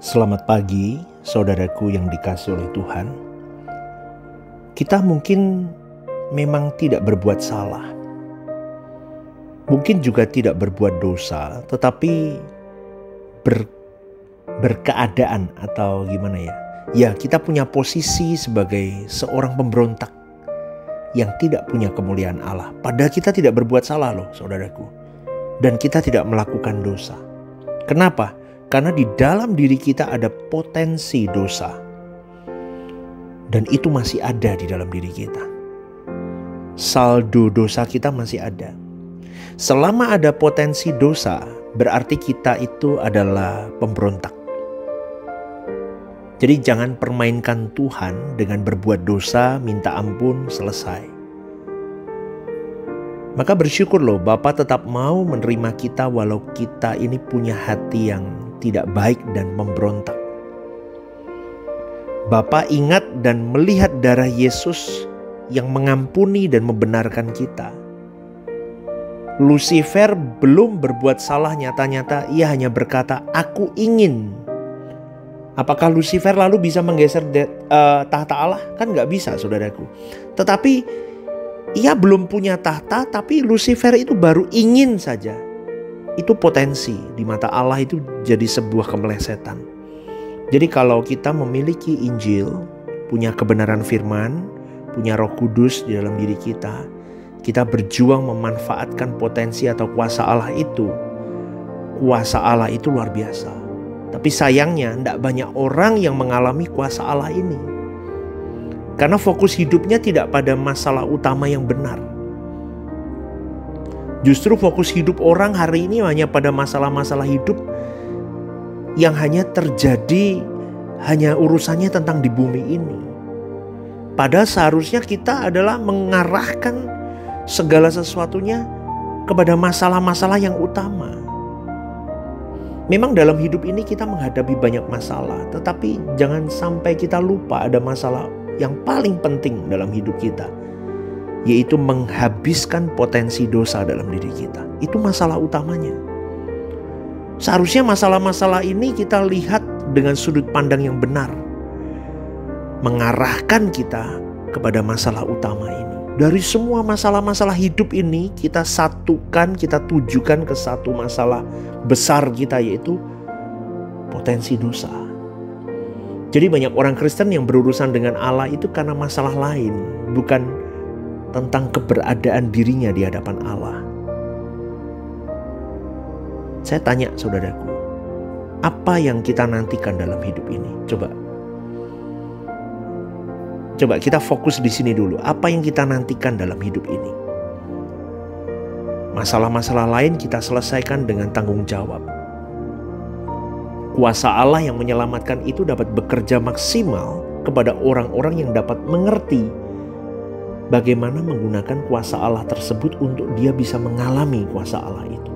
Selamat pagi, saudaraku yang dikasihi oleh Tuhan. Kita mungkin memang tidak berbuat salah. Mungkin juga tidak berbuat dosa, tetapi berkeadaan atau gimana ya. Ya, kita punya posisi sebagai seorang pemberontak yang tidak punya kemuliaan Allah. Padahal kita tidak berbuat salah loh, saudaraku. Dan kita tidak melakukan dosa. Kenapa? Karena di dalam diri kita ada potensi dosa. Dan itu masih ada di dalam diri kita. Saldo dosa kita masih ada. Selama ada potensi dosa, berarti kita itu adalah pemberontak. Jadi jangan permainkan Tuhan dengan berbuat dosa, minta ampun, selesai. Maka bersyukur loh, Bapa tetap mau menerima kita walau kita ini punya hati yang tidak baik dan memberontak. Bapa ingat dan melihat darah Yesus yang mengampuni dan membenarkan kita. Lucifer belum berbuat salah nyata-nyata, ia hanya berkata, "Aku ingin." Apakah Lucifer lalu bisa menggeser tahta Allah? Kan gak bisa, saudaraku. Tetapi ia belum punya tahta, tapi Lucifer itu baru ingin saja. Itu potensi di mata Allah, itu jadi sebuah kemelesetan. Jadi kalau kita memiliki Injil, punya kebenaran firman, punya Roh Kudus di dalam diri kita, kita berjuang memanfaatkan potensi atau kuasa Allah itu. Kuasa Allah itu luar biasa. Tapi sayangnya tidak banyak orang yang mengalami kuasa Allah ini. Karena fokus hidupnya tidak pada masalah utama yang benar. Justru fokus hidup orang hari ini hanya pada masalah-masalah hidup yang hanya terjadi, hanya urusannya tentang di bumi ini. Padahal seharusnya kita adalah mengarahkan segala sesuatunya kepada masalah-masalah yang utama. Memang dalam hidup ini kita menghadapi banyak masalah, tetapi jangan sampai kita lupa ada masalah yang paling penting dalam hidup kita, yaitu menghabiskan potensi dosa dalam diri kita. Itu masalah utamanya. Seharusnya masalah-masalah ini kita lihat dengan sudut pandang yang benar, mengarahkan kita kepada masalah utama ini. Dari semua masalah-masalah hidup ini kita satukan, kita tujukan ke satu masalah besar kita, yaitu potensi dosa. Jadi banyak orang Kristen yang berurusan dengan Allah itu karena masalah lain, bukan tentang keberadaan dirinya di hadapan Allah. Saya tanya saudaraku, apa yang kita nantikan dalam hidup ini? Coba kita fokus di sini dulu. Apa yang kita nantikan dalam hidup ini? Masalah-masalah lain kita selesaikan dengan tanggung jawab. Kuasa Allah yang menyelamatkan itu dapat bekerja maksimal kepada orang-orang yang dapat mengerti bagaimana menggunakan kuasa Allah tersebut untuk dia bisa mengalami kuasa Allah itu.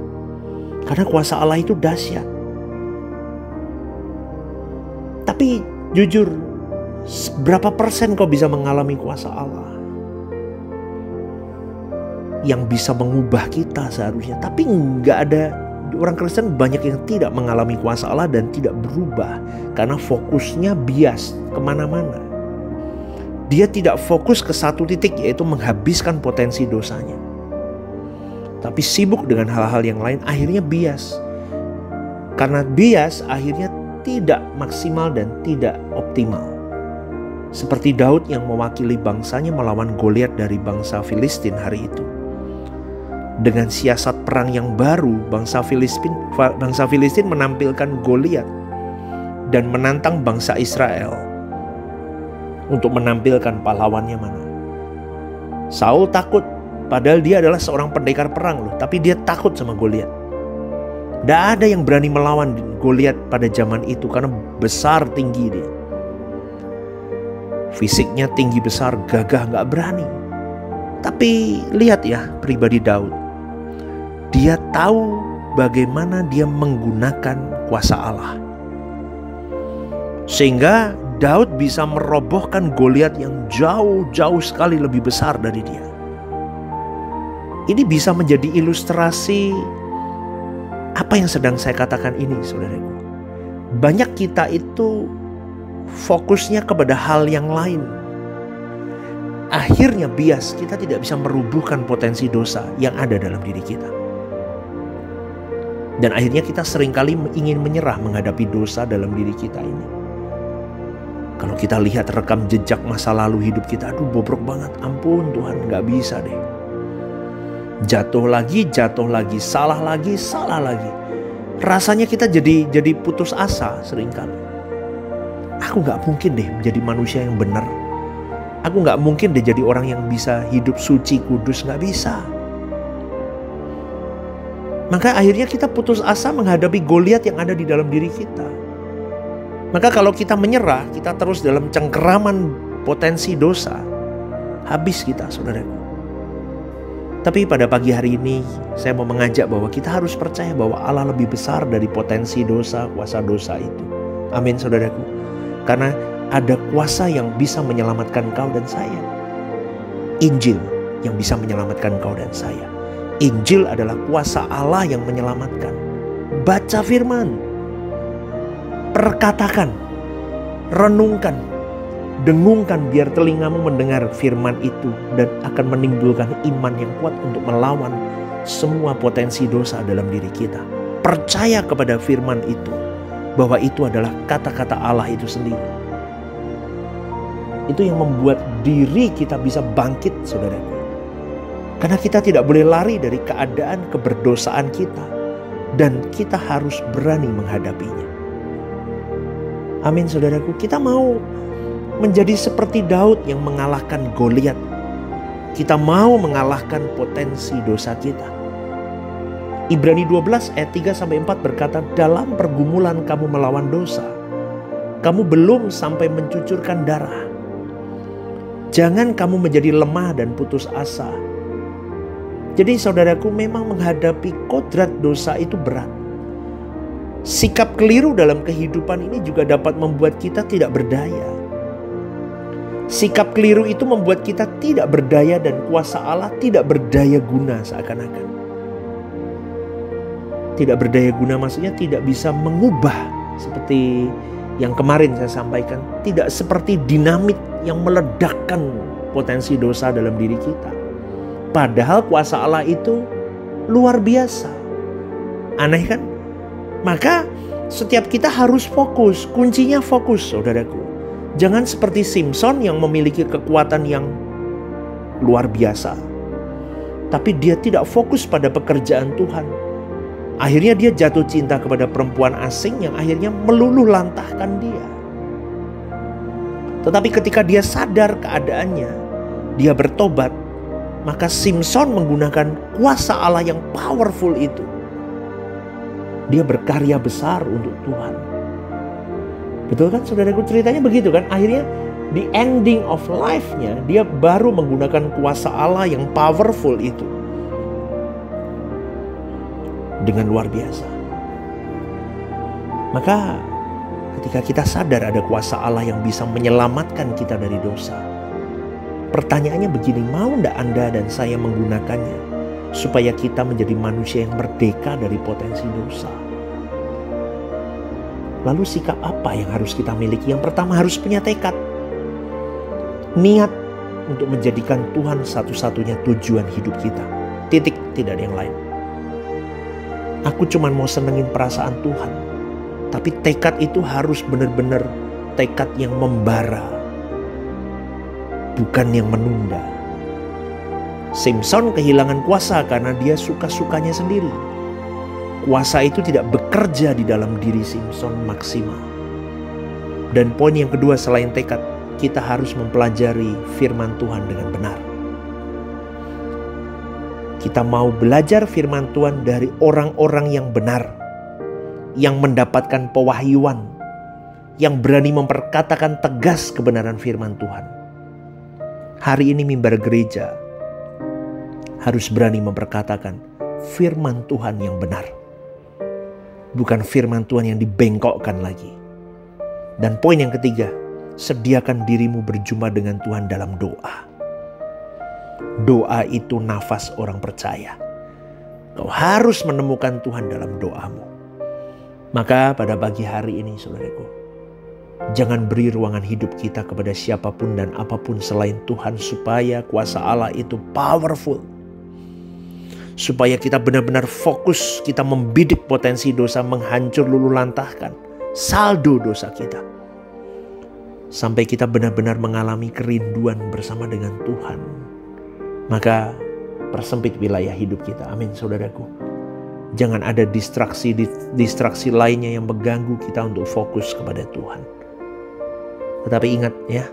Karena kuasa Allah itu dahsyat. Tapi jujur, berapa persen kau bisa mengalami kuasa Allah yang bisa mengubah kita seharusnya? Tapi nggak ada. Orang Kristen banyak yang tidak mengalami kuasa Allah dan tidak berubah karena fokusnya bias kemana-mana. Dia tidak fokus ke satu titik, yaitu menghabiskan potensi dosanya. Tapi sibuk dengan hal-hal yang lain, akhirnya bias. Karena bias akhirnya tidak maksimal dan tidak optimal. Seperti Daud yang mewakili bangsanya melawan Goliat dari bangsa Filistin hari itu. Dengan siasat perang yang baru, bangsa Filistin menampilkan Goliat dan menantang bangsa Israel untuk menampilkan pahlawannya mana. Saul takut, padahal dia adalah seorang pendekar perang loh, tapi dia takut sama Goliat. Tidak ada yang berani melawan Goliat pada zaman itu karena besar tinggi dia. Fisiknya tinggi besar, gagah, gak berani. Tapi lihat ya pribadi Daud. Dia tahu bagaimana dia menggunakan kuasa Allah. Sehingga Daud bisa merobohkan Goliat yang jauh-jauh sekali lebih besar dari dia. Ini bisa menjadi ilustrasi Apa yang sedang saya katakan ini, saudaraku? Banyak kita itu fokusnya kepada hal yang lain. Akhirnya bias, kita tidak bisa merubuhkan potensi dosa yang ada dalam diri kita. Dan akhirnya kita seringkali ingin menyerah menghadapi dosa dalam diri kita ini. Kalau kita lihat rekam jejak masa lalu hidup kita, aduh bobrok banget, ampun Tuhan, gak bisa deh. Jatuh lagi, salah lagi. Rasanya kita jadi putus asa seringkali. Aku gak mungkin deh menjadi manusia yang benar. Aku gak mungkin deh jadi orang yang bisa hidup suci, kudus, gak bisa. Maka akhirnya kita putus asa menghadapi Goliat yang ada di dalam diri kita. Maka kalau kita menyerah, kita terus dalam cengkeraman potensi dosa, habis kita, saudaraku. Tapi pada pagi hari ini saya mau mengajak bahwa kita harus percaya bahwa Allah lebih besar dari potensi dosa, kuasa dosa itu. Amin, saudaraku. Karena ada kuasa yang bisa menyelamatkan kau dan saya. Injil yang bisa menyelamatkan kau dan saya. Injil adalah kuasa Allah yang menyelamatkan. Baca firman, perkatakan, renungkan, dengungkan biar telingamu mendengar firman itu dan akan menimbulkan iman yang kuat untuk melawan semua potensi dosa dalam diri kita. Percaya kepada firman itu, bahwa itu adalah kata-kata Allah itu sendiri. Itu yang membuat diri kita bisa bangkit, saudaraku. Karena kita tidak boleh lari dari keadaan keberdosaan kita, dan kita harus berani menghadapinya. Amin, saudaraku. Kita mau menjadi seperti Daud yang mengalahkan Goliat. Kita mau mengalahkan potensi dosa kita. Ibrani 12 ayat 3-4 berkata, dalam pergumulan kamu melawan dosa, kamu belum sampai mencucurkan darah. Jangan kamu menjadi lemah dan putus asa. Jadi saudaraku, memang menghadapi kodrat dosa itu berat. Sikap keliru dalam kehidupan ini juga dapat membuat kita tidak berdaya. Sikap keliru itu membuat kita tidak berdaya dan kuasa Allah tidak berdaya guna seakan-akan. Tidak berdaya guna maksudnya tidak bisa mengubah seperti yang kemarin saya sampaikan. Tidak seperti dinamit yang meledakkan potensi dosa dalam diri kita. Padahal kuasa Allah itu luar biasa. Aneh kan? Maka setiap kita harus fokus. Kuncinya fokus, saudaraku. Jangan seperti Simpson yang memiliki kekuatan yang luar biasa, tapi dia tidak fokus pada pekerjaan Tuhan. Akhirnya dia jatuh cinta kepada perempuan asing yang akhirnya meluluh lantahkan dia. Tetapi ketika dia sadar keadaannya, dia bertobat, maka Simpson menggunakan kuasa Allah yang powerful itu. Dia berkarya besar untuk Tuhan. Betul kan saudaraku, ceritanya begitu kan. Akhirnya di ending of life-nya dia baru menggunakan kuasa Allah yang powerful itu. Dengan luar biasa. Maka ketika kita sadar ada kuasa Allah yang bisa menyelamatkan kita dari dosa, pertanyaannya begini, mau enggak Anda dan saya menggunakannya supaya kita menjadi manusia yang merdeka dari potensi dosa? Lalu sikap apa yang harus kita miliki? Yang pertama, harus punya tekad. Niat untuk menjadikan Tuhan satu-satunya tujuan hidup kita. Titik, tidak ada yang lain. Aku cuma mau senengin perasaan Tuhan. Tapi tekad itu harus benar-benar tekad yang membara, bukan yang menunda. Simpson kehilangan kuasa karena dia suka-sukanya sendiri. Kuasa itu tidak bekerja di dalam diri Simpson maksimal. Dan poin yang kedua selain tekad, kita harus mempelajari firman Tuhan dengan benar. Kita mau belajar firman Tuhan dari orang-orang yang benar, yang mendapatkan pewahyuan, yang berani memperkatakan tegas kebenaran firman Tuhan. Hari ini mimbar gereja harus berani memperkatakan firman Tuhan yang benar. Bukan firman Tuhan yang dibengkokkan lagi. Dan poin yang ketiga, sediakan dirimu berjumpa dengan Tuhan dalam doa. Doa itu nafas orang percaya. Kau harus menemukan Tuhan dalam doamu. Maka pada pagi hari ini saudaraku, jangan beri ruangan hidup kita kepada siapapun dan apapun selain Tuhan, supaya kuasa Allah itu powerful. Supaya kita benar-benar fokus, kita membidik potensi dosa, menghancur luluh lantahkan saldo dosa kita. Sampai kita benar-benar mengalami kerinduan bersama dengan Tuhan. Maka persempit wilayah hidup kita. Amin saudaraku. Jangan ada distraksi lainnya yang mengganggu kita untuk fokus kepada Tuhan. Tetapi ingat ya,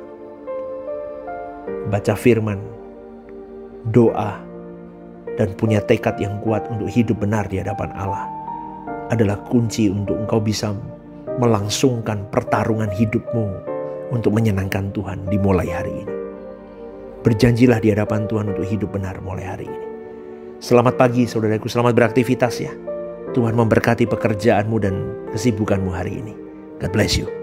baca firman, doa, dan punya tekad yang kuat untuk hidup benar di hadapan Allah adalah kunci untuk engkau bisa melangsungkan pertarungan hidupmu untuk menyenangkan Tuhan dimulai hari ini. Berjanjilah di hadapan Tuhan untuk hidup benar mulai hari ini. Selamat pagi saudaraku, selamat beraktivitas ya. Tuhan memberkati pekerjaanmu dan kesibukanmu hari ini. God bless you.